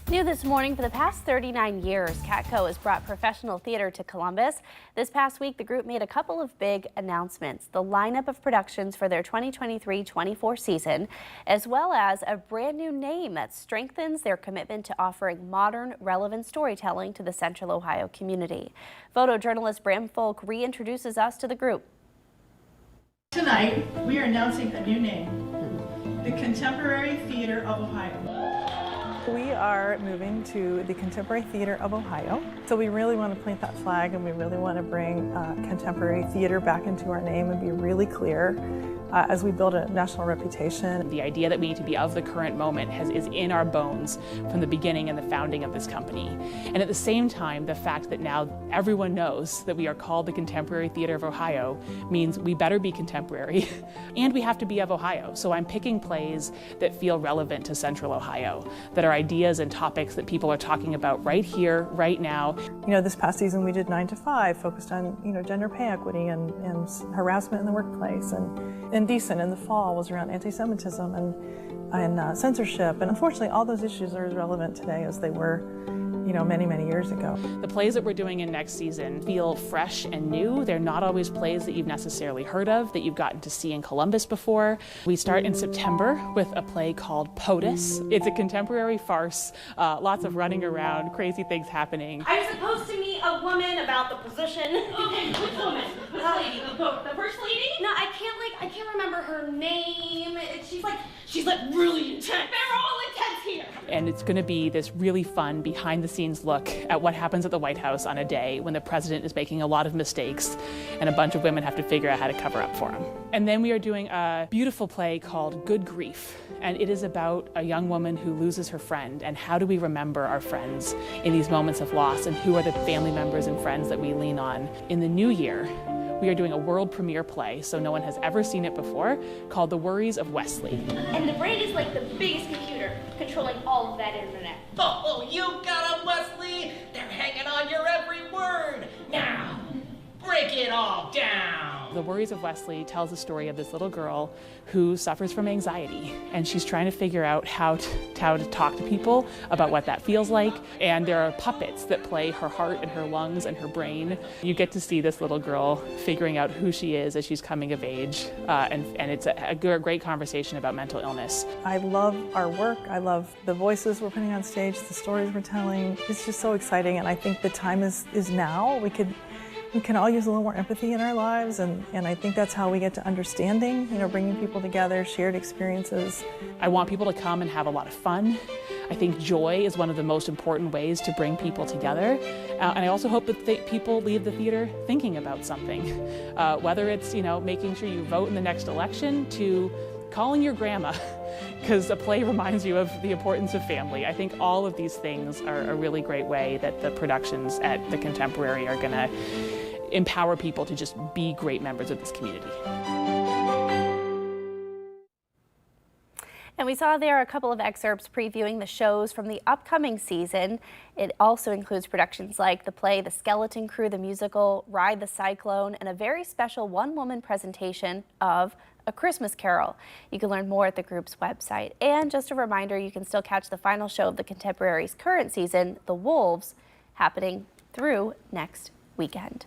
New this morning, for the past 39 years, CATCO has brought professional theater to Columbus. This past week, the group made a couple of big announcements: the lineup of productions for their 2023-24 season, as well as a brand new name that strengthens their commitment to offering modern, relevant storytelling to the Central Ohio community. Photojournalist Bram Folk reintroduces us to the group. Tonight, we are announcing a new name: the Contemporary Theater of Ohio. We are moving to the Contemporary Theater of Ohio. So we really want to plant that flag, and we really want to bring contemporary theater back into our name and be really clear as we build a national reputation. The idea that we need to be of the current moment is in our bones from the beginning and the founding of this company. And at the same time, the fact that now everyone knows that we are called the Contemporary Theater of Ohio means we better be contemporary and we have to be of Ohio. So I'm picking plays that feel relevant to Central Ohio, that are ideas and topics that people are talking about right here, right now. You know, this past season we did 9 to 5, focused on, gender pay equity and harassment in the workplace, and Indecent in the fall was around anti-Semitism and censorship. And unfortunately, all those issues are as relevant today as they were, many, many years ago. The plays that we're doing in next season feel fresh and new. They're not always plays that you've necessarily heard of, that you've gotten to see in Columbus before. We start in September with a play called POTUS. It's a contemporary farce, lots of running around, crazy things happening. I'm supposed to meet a woman about the position. Okay, which woman? Which lady? The first lady? No, I can't remember her name. She's like really intense. They're all intense here. And it's going to be this really fun behind-the-scenes look at what happens at the White House on a day when the president is making a lot of mistakes and a bunch of women have to figure out how to cover up for him. And then we are doing a beautiful play called Good Grief, and it is about a young woman who loses her friend, and how do we remember our friends in these moments of loss, and who are the family members and friends that we lean on. In the new year, we are doing a world premiere play, so no one has ever seen it before, called The Worries of Wesley. And the brain is like the biggest computer, controlling all of that internet. Oh, you got 'em, Wesley! They're hanging on your every word! Now, break it all down! The Worries of Wesley tells the story of this little girl who suffers from anxiety, and she's trying to figure out how to talk to people about what that feels like. And there are puppets that play her heart and her lungs and her brain. You get to see this little girl figuring out who she is as she's coming of age, and it's a great conversation about mental illness. I love our work. I love the voices we're putting on stage, the stories we're telling. It's just so exciting, and I think the time is now. We can all use a little more empathy in our lives, and I think that's how we get to understanding, bringing people together, shared experiences. I want people to come and have a lot of fun. I think joy is one of the most important ways to bring people together. And I also hope that people leave the theater thinking about something, whether it's, making sure you vote in the next election, to calling your grandma, because a play reminds you of the importance of family. I think all of these things are a really great way that the productions at the Contemporary are going to empower people to just be great members of this community. And we saw there a couple of excerpts previewing the shows from the upcoming season. It also includes productions like the play The Skeleton Crew, the musical, Ride the Cyclone, and a very special one-woman presentation of A Christmas Carol. You can learn more at the group's website. And just a reminder, you can still catch the final show of the Contemporary's current season, The Wolves, happening through next weekend.